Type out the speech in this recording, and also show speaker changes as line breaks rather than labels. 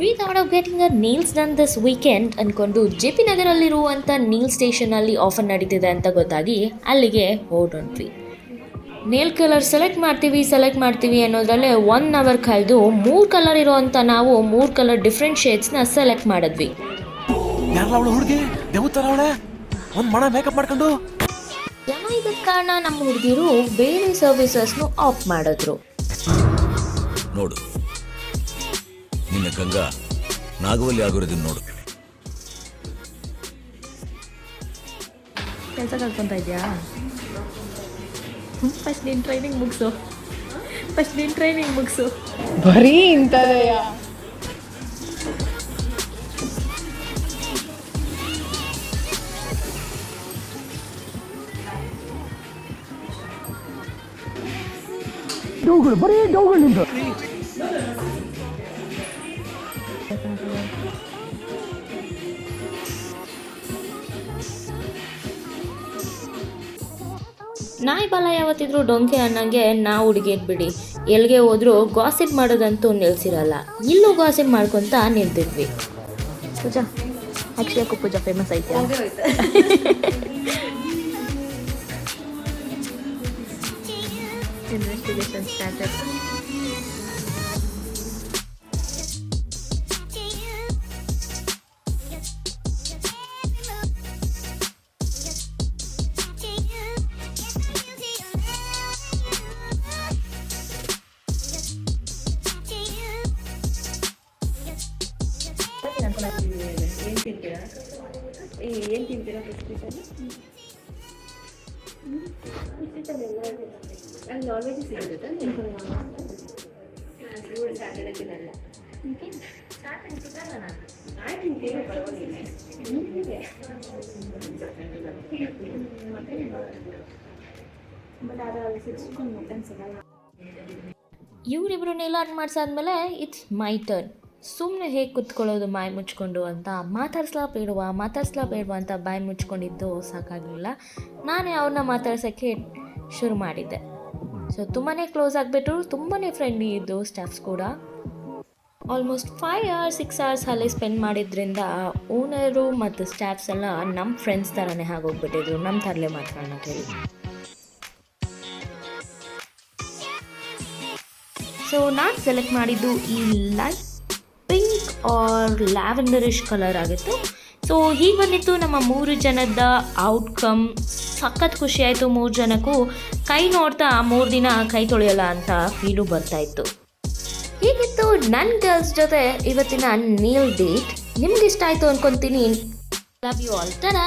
We thought of getting a Niels done this weekend ಅಂದ್ಕೊಂಡು J P ನಗರಲ್ಲಿರುವಂಥ Neel ಸ್ಟೇಷನಲ್ಲಿ offer ನಡೀತಿದೆ ಅಂತ ಗೊತ್ತಾಗಿ ಅಲ್ಲಿಗೆ ಹೊರಟ್ವಿ. ನೇಲ್ ಕಲರ್ ಸೆಲೆಕ್ಟ್ ಮಾಡ್ತೀವಿ ಅನ್ನೋದ್ರಲ್ಲೇ 1 ಅವರ್ ಕಳೆದು 3 ಕಲರ್ ಇರೋವಂಥ ನಾವು 3 ಕಲರ್ ಡಿಫ್ರೆಂಟ್ ಶೇಡ್ಸ್ನ ಸೆಲೆಕ್ಟ್ ಮಾಡಿದ್ವಿ. ಇದಕ್ಕೆ ಕಾರಣ ನಮ್ಮ ಹುಡುಗಿರು ಬೇರೆ ಸರ್ವಿಸಸ್ನು ಆಫ್ ಮಾಡಿದ್ರು.
ನೋಡು, ನಿನ್ನ ಗಂಗಾ ನಾಗವಲ್ಲಿ ಆಗಿರೋದನ್ನ ನೋಡು.
ಕೆಲಸ ಕಲ್ಕೊಂತ ಇದೆಯಾ? ಫಸ್ಟ್ ನೀನು ಟ್ರೈನಿಂಗ್ ಮುಗಿಸು.
ಬರೀ ಇಂಥದೆಯಾ?
ಬರೀ ಡೌಗಳು ನಿಂತು.
ನಾಯಿ ಬಾಲ ಯಾವತ್ತಿದ್ರು ಡೊಂಕೆ ಅನ್ನಂಗೆ ನಾವು ಹುಡುಗಿಯರ್ ಬಿಡಿ ಎಲ್ಲಿಗೆ ಹೋದ್ರು ಗಾಸಿಪ್ ಮಾಡೋದಂತೂ ನಿಲ್ಸಿರಲ್ಲ. ಇಲ್ಲೂ ಗಾಸಿಪ್ ಮಾಡ್ಕೊತ ನಿಲ್ತಿದ್ವಿ. ಪೂಜಾ ಆ್ಯಕ್ಚುಲಿ ಪೂಜಾ ಫೇಮಸ್ ಐತೆ. Investigation starter.
ಏನು ತಿಂತೀರಾ ಅಲ್ಲಿ ನಾನ್ ವೆಜ್ ಸಿಗುತ್ತೆ ಸ್ಯಾಟರ್ಡೇ ತಿನ್ನಲ್ಲ. ಬಟ್ ಅದರಲ್ಲಿ ಸಿಕ್ಸ್ಕೊಂಡು ಮಟನ್ ಸಿಗಲ್ಲ.
ಇವರಿಬ್ರು ನೇಲ್ ಆರ್ಟ್ ಮಾಡಿಸಾದ್ಮೇಲೆ ಇಟ್ಸ್ ಮೈ ಟರ್ನ್. ಸುಮ್ಮನೆ ಹೇಗೆ ಕುತ್ಕೊಳ್ಳೋದು ಬಾಯಿ ಮುಚ್ಕೊಂಡು ಅಂತ ಮಾತಾಡ್ಸ್ಲಾ ಬೇಡವಾ ಅಂತ ಬಾಯಿ ಮುಚ್ಕೊಂಡಿದ್ದು ಸಾಕಾಗಲಿಲ್ಲ. ನಾನೇ ಅವ್ರನ್ನ ಮಾತಾಡ್ಸೋಕ್ಕೆ ಶುರು ಮಾಡಿದ್ದೆ. ಸೊ ತುಂಬಾ ಕ್ಲೋಸ್ ಆಗಿಬಿಟ್ರು, ತುಂಬಾ ಫ್ರೆಂಡ್ಲಿ ಇದ್ದು ಸ್ಟಾಫ್ಸ್ ಕೂಡ. ಆಲ್ಮೋಸ್ಟ್ 5 hours 6 hours ಅಲ್ಲೇ ಸ್ಪೆಂಡ್ ಮಾಡಿದ್ರಿಂದ ಓನರು ಮತ್ತು ಸ್ಟಾಫ್ಸ್ ಎಲ್ಲ ನಮ್ಮ ಫ್ರೆಂಡ್ಸ್ ಥರನೇ ಆಗೋಗ್ಬಿಟ್ಟಿದ್ರು, ನಮ್ಮ ಥರಲೇ ಮಾತಾಡೋಣ ಹೇಳಿ. ಸೊ ನಾನು ಸೆಲೆಕ್ಟ್ ಮಾಡಿದ್ದು ಈ ಲೈಟ್ ಪಿಂಕ್ ಆರ್ ಲ್ಯಾವೆಂಡರಿಶ್ ಕಲರ್ ಆಗಿತ್ತು. ಸೊ ಹೀಗೆ ಬಂದಿತ್ತು ನಮ್ಮ 3 ಜನದ ಔಟ್ಕಮ್. ಸಖತ್ ಖುಷಿ ಆಯಿತು. 3 ಜನಕ್ಕೂ ಕೈ ನೋಡ್ತಾ 3 ದಿನ ಕೈ ತೊಳೆಯಲ್ಲ ಅಂತ ಫೀಲು ಬರ್ತಾಯಿತ್ತು. ಹೀಗಿತ್ತು ನನ್ನ ಗರ್ಲ್ಸ್ ಜೊತೆ ಇವತ್ತಿನ ನೀಲ್ ಡೇಟ್. ನಿಮ್ಗೆ ಇಷ್ಟ ಆಯಿತು ಅಂದ್ಕೊತೀನಿ. Love you all. ಟಡಾ.